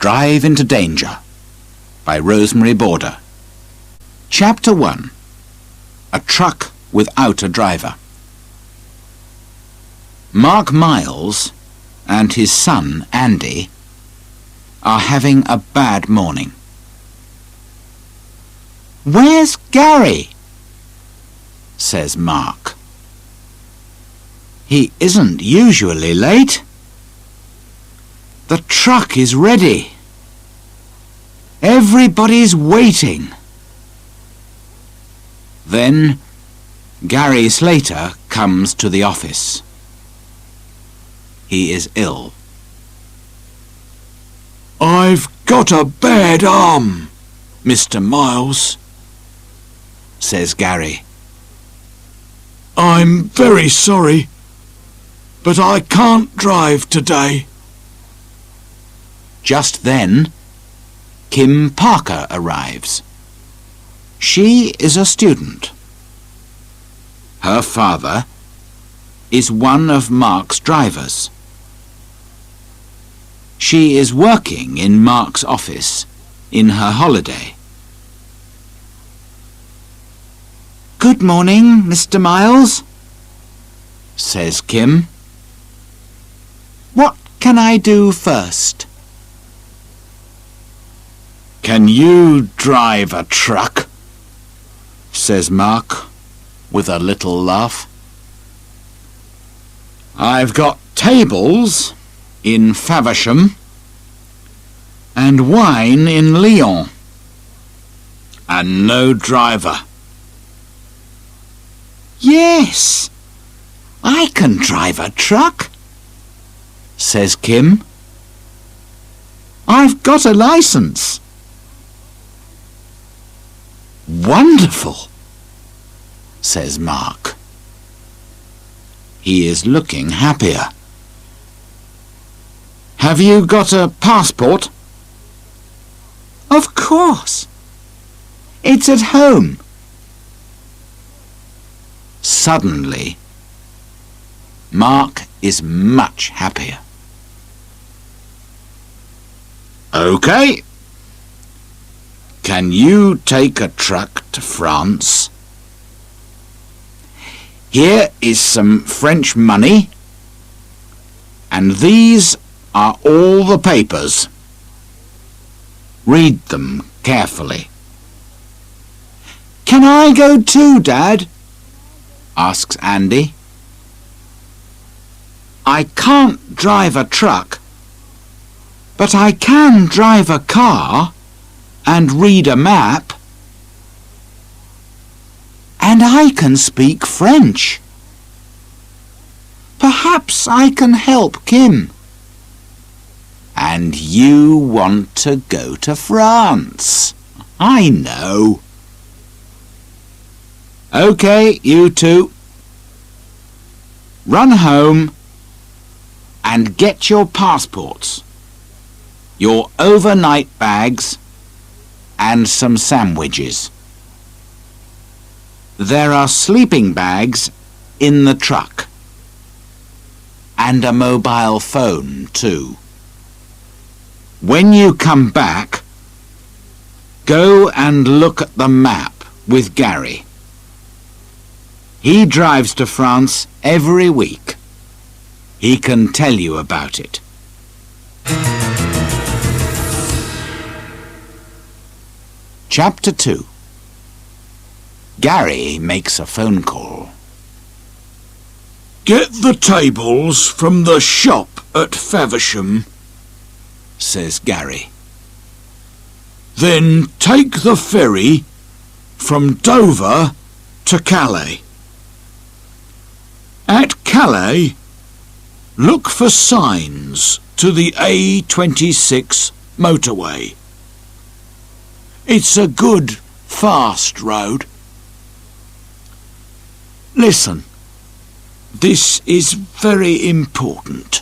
Drive into Danger by Rosemary Border. Chapter 1. A Truck Without a Driver. Mark Miles and his son Andy are having a bad morning. "Where's Gary?" says Mark. "He isn't usually late. The truck is ready. Everybody's waiting." Then Gary Slater comes to the office. He is ill. "I've got a bad arm, Mr. Miles," says Gary. "I'm very sorry, but I can't drive today." Just then, Kim Parker arrives. She is a student. Her father is one of Mark's drivers. She is working in Mark's office in her holiday. "Good morning, Mr. Miles," says Kim. "What can I do first?" "Can you drive a truck?" says Mark with a little laugh. "I've got tables in Faversham and wine in Lyon, and no driver." "Yes, I can drive a truck," says Kim. "I've got a license." "Wonderful," says Mark. He is looking happier. "Have you got a passport?" "Of course. It's at home." Suddenly, Mark is much happier. "Okay. Can you take a truck to France? Here is some French money, and these are all the papers. Read them carefully." "Can I go too, Dad?" asks Andy. "I can't drive a truck, but I can drive a car and read a map. And I can speak French. Perhaps I can help Kim." "And you want to go to France? I know." "Okay, you two. Run home and get your passports, your overnight bags, and some sandwiches. There are sleeping bags in the truck, and a mobile phone too. When you come back, go and look at the map with Gary. He drives to France every week. He can tell you about it." Chapter 2. Gary makes a phone call. "Get the tables from the shop at Faversham," says Gary. "Then take the ferry from Dover to Calais. At Calais, look for signs to the A26 motorway. It's a good, fast road. Listen, this is very important.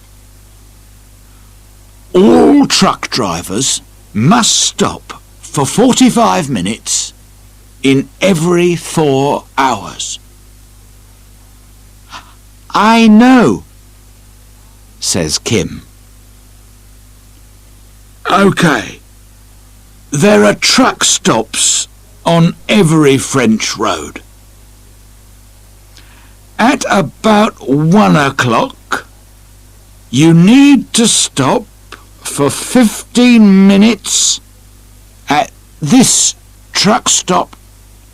All truck drivers must stop for 45 minutes in every 4 hours. I know, says Kim. OK. There are truck stops on every French road. At about 1 o'clock, you need to stop for 15 minutes at this truck stop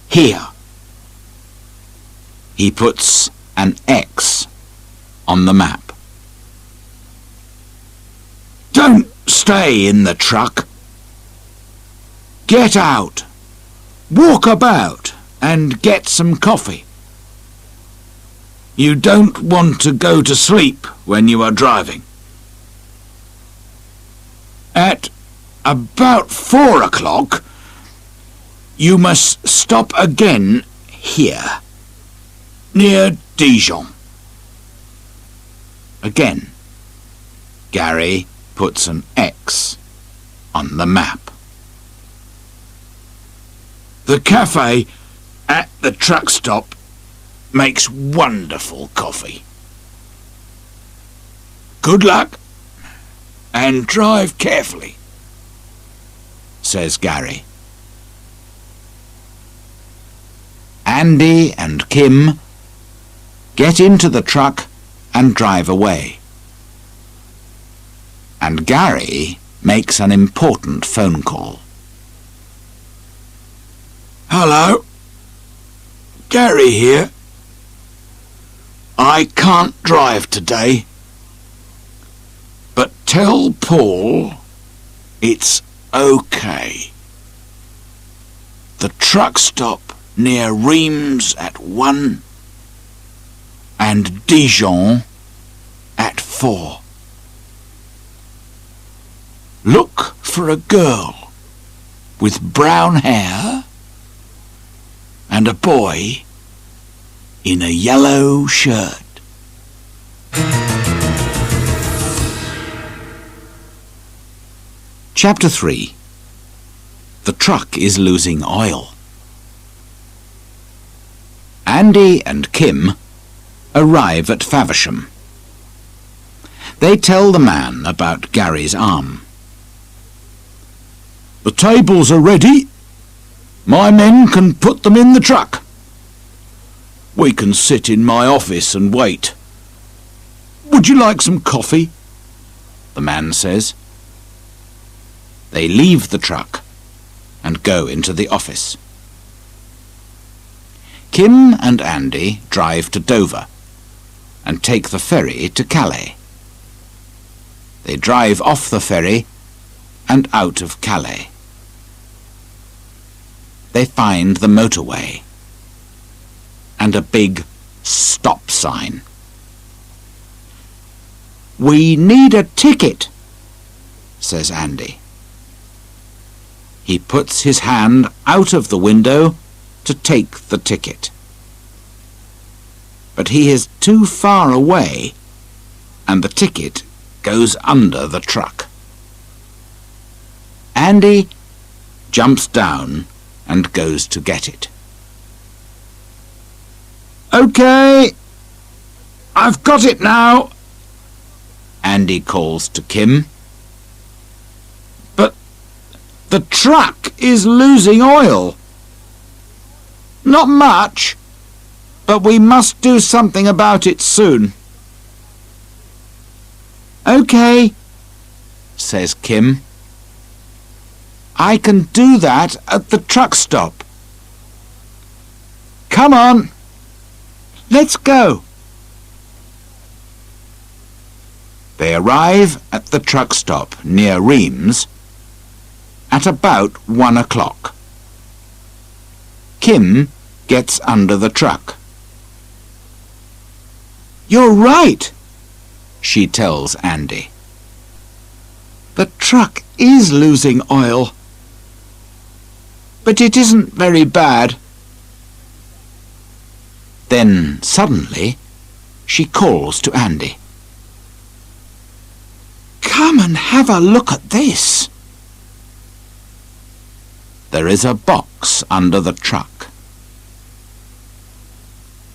here. He puts an X on the map. Don't stay in the truck. Get out, walk about and get some coffee. You don't want to go to sleep when you are driving. At about 4 o'clock, you must stop again here, near Dijon. Again, Gary puts an X on the map. The cafe at the truck stop makes wonderful coffee. Good luck and drive carefully, says Gary. Andy and Kim get into the truck and drive away. And Gary makes an important phone call. Hello, Gary here. I can't drive today, but tell Paul it's OK. The truck stop near Reims at 1 and Dijon at 4. Look for a girl with brown hair and a boy in a yellow shirt. Chapter 3. The truck is losing oil. Andy and Kim arrive at Faversham. They tell the man about Gary's arm. The tables are ready. My men can put them in the truck. We can sit in my office and wait. Would you like some coffee? The man says. They leave the truck and go into the office. Kim and Andy drive to Dover and take the ferry to Calais. They drive off the ferry and out of Calais. They find the motorway and a big stop sign. "We need a ticket," says Andy. He puts his hand out of the window to take the ticket. But he is too far away and the ticket goes under the truck. Andy jumps down and goes to get it. OK, I've got it now, Andy calls to Kim. But the truck is losing oil. Not much, but we must do something about it soon. OK, says Kim. I can do that at the truck stop. Come on, let's go. They arrive at the truck stop near Reims at about 1 o'clock. Kim gets under the truck. You're right, she tells Andy. The truck is losing oil, but it isn't very bad. Then suddenly she calls to Andy. Come and have a look at this. There is a box under the truck.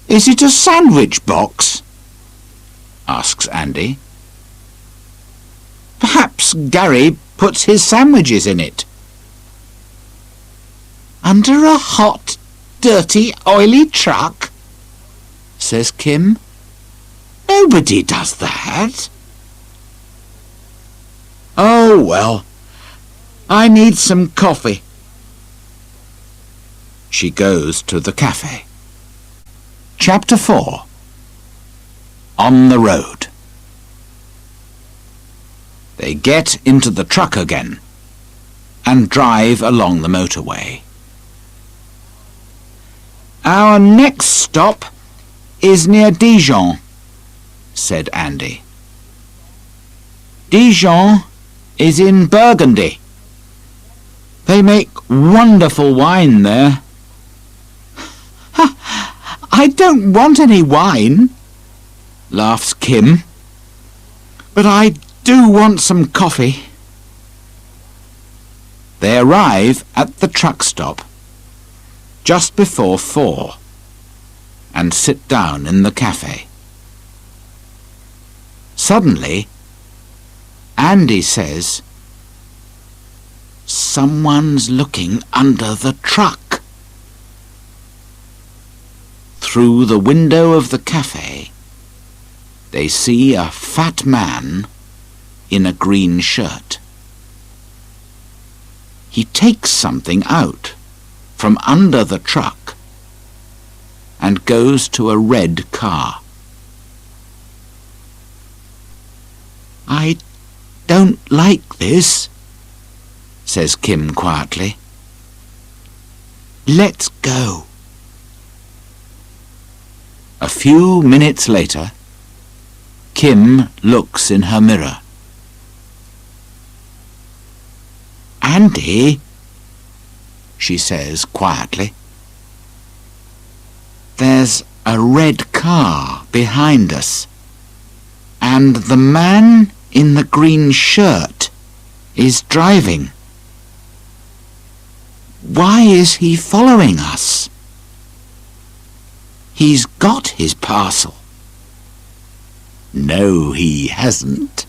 Is it a sandwich box? Asks Andy. Perhaps Gary puts his sandwiches in it. Under a hot, dirty, oily truck? Says Kim. Nobody does that. Oh, well, I need some coffee. She goes to the cafe. Chapter 4. On the road. They get into the truck again and drive along the motorway. Our next stop is near Dijon, said Andy. Dijon is in Burgundy. They make wonderful wine there. I don't want any wine, laughs Kim, but I do want some coffee. They arrive at the truck stop just before 4 and sit down in the cafe. Suddenly, Andy says, "Someone's looking under the truck." Through the window of the cafe, they see a fat man in a green shirt. He takes something out from under the truck and goes to a red car. I don't like this, says Kim quietly. Let's go. A few minutes later, Kim looks in her mirror. Andy, she says quietly, there's a red car behind us, and the man in the green shirt is driving. Why is he following us? He's got his parcel. No, he hasn't,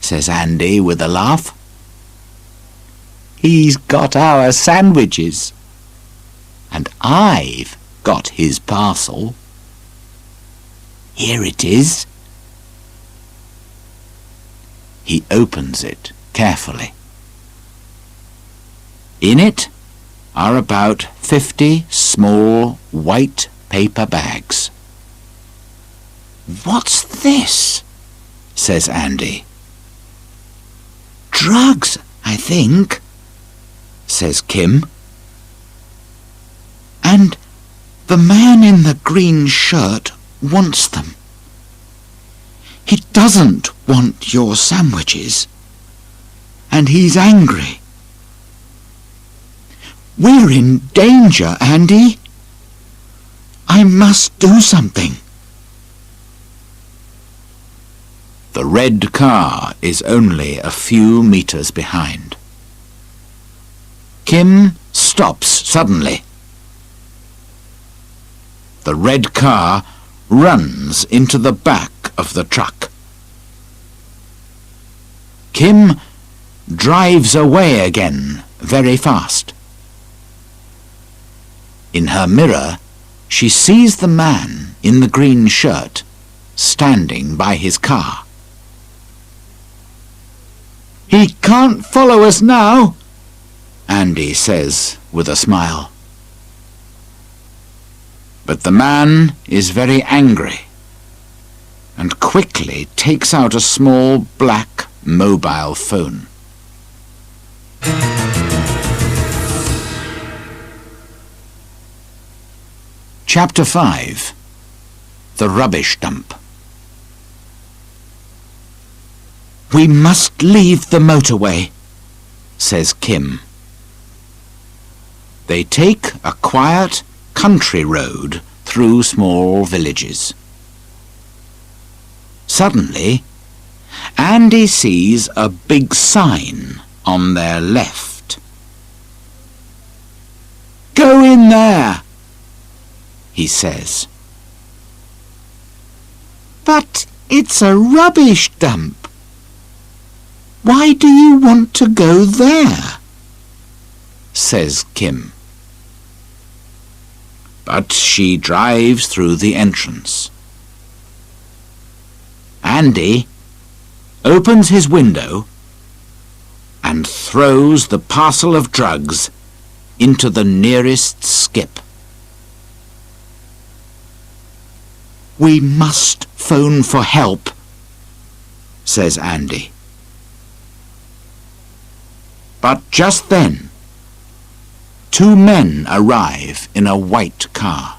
says Andy with a laugh. He's got our sandwiches, and I've got his parcel. Here it is. He opens it carefully. In it are about 50 small white paper bags. What's this? Says Andy. Drugs, I think, says Kim. And the man in the green shirt wants them. He doesn't want your sandwiches, and he's angry. We're in danger, Andy. I must do something. The red car is only a few meters behind. Kim stops suddenly. The red car runs into the back of the truck. Kim drives away again very fast. In her mirror, she sees the man in the green shirt standing by his car. He can't follow us now, Andy says with a smile. But the man is very angry and quickly takes out a small black mobile phone. Chapter 5. The Rubbish Dump. We must leave the motorway, says Kim. They take a quiet country road through small villages. Suddenly, Andy sees a big sign on their left. Go in there, he says. But it's a rubbish dump. "Why do you want to go there?" says Kim. But she drives through the entrance. Andy opens his window and throws the parcel of drugs into the nearest skip. "We must phone for help," says Andy. But just then, two men arrive in a white car.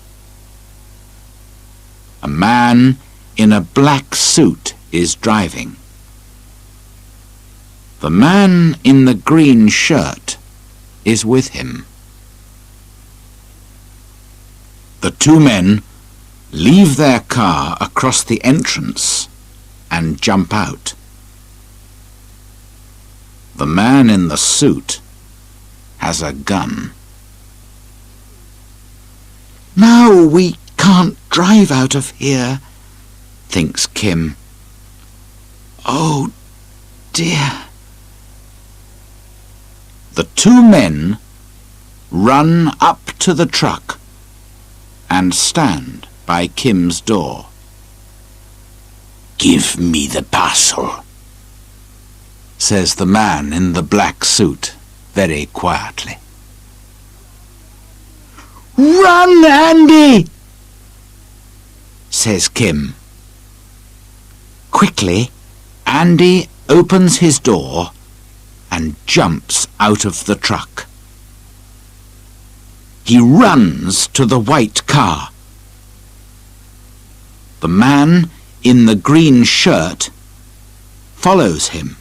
A man in a black suit is driving. The man in the green shirt is with him. The two men leave their car across the entrance and jump out. The man in the suit has a gun. "Now we can't drive out of here," thinks Kim. "Oh dear." The two men run up to the truck and stand by Kim's door. "Give me the parcel," says the man in the black suit very quietly. "Run, Andy!" says Kim. Quickly, Andy opens his door and jumps out of the truck. He runs to the white car. The man in the green shirt follows him.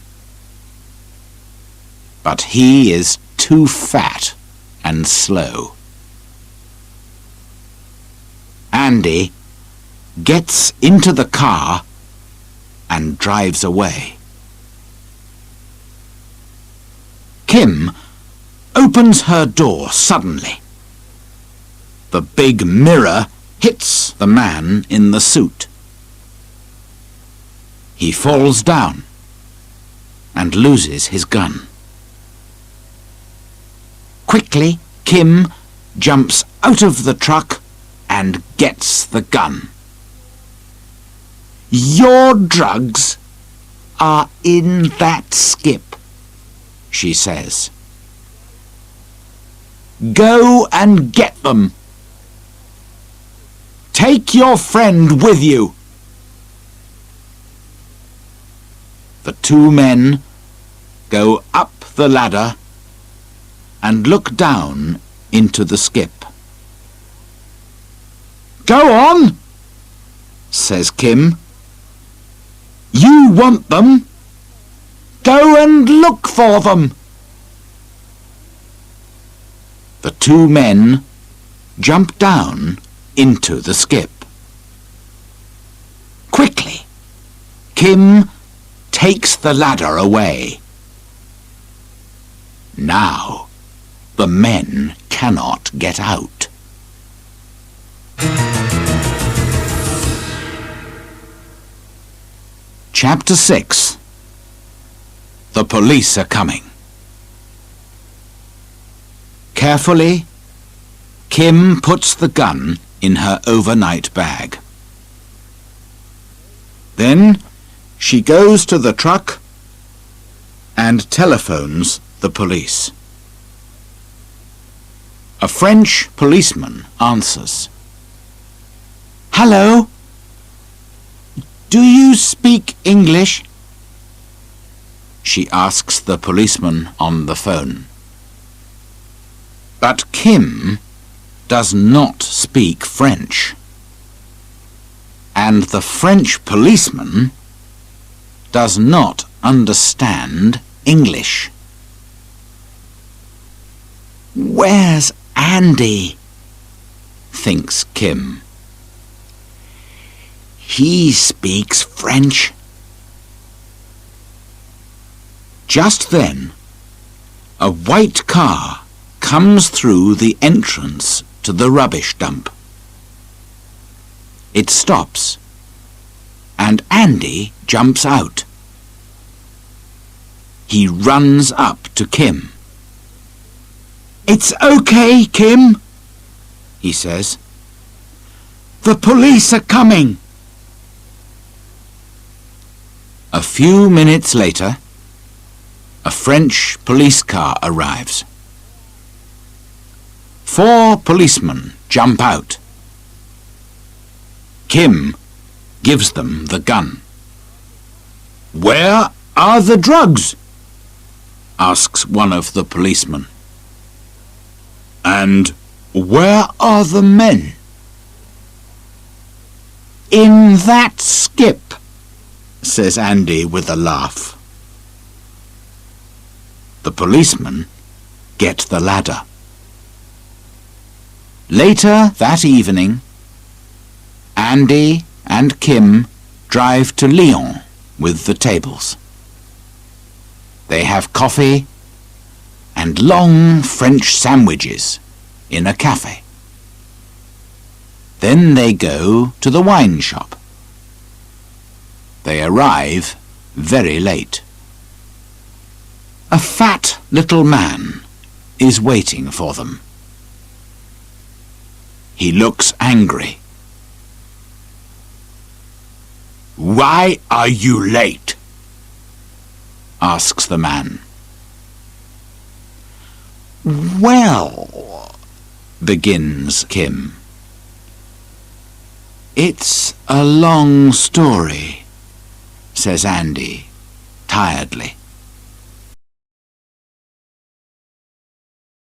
But he is too fat and slow. Andy gets into the car and drives away. Kim opens her door suddenly. The big mirror hits the man in the suit. He falls down and loses his gun. Quickly, Kim jumps out of the truck and gets the gun. "Your drugs are in that skip," she says. "Go and get them. Take your friend with you." The two men go up the ladder and look down into the skip. "Go on," says Kim. "You want them. Go and look for them." The two men jump down into the skip. Quickly, Kim takes the ladder away. Now, the men cannot get out. Chapter 6. The police are coming. Carefully, Kim puts the gun in her overnight bag. Then she goes to the truck and telephones the police. A French policeman answers. "Hello? Do you speak English?" she asks the policeman on the phone. But Kim does not speak French, and the French policeman does not understand English. "Where's Andy?" thinks Kim. "He speaks French." Just then, a white car comes through the entrance to the rubbish dump. It stops, and Andy jumps out. He runs up to Kim. "It's okay, Kim," he says. "The police are coming." A few minutes later, a French police car arrives. 4 policemen jump out. Kim gives them the gun. "Where are the drugs?" asks one of the policemen. "And where are the men?" "In that skip," says Andy with a laugh. The policemen get the ladder. Later that evening, Andy and Kim drive to Lyon with the tables. They have coffee and long French sandwiches in a cafe. Then they go to the wine shop. They arrive very late. A fat little man is waiting for them. He looks angry. "Why are you late?" asks the man. "Well," begins Kim. "It's a long story," says Andy, tiredly.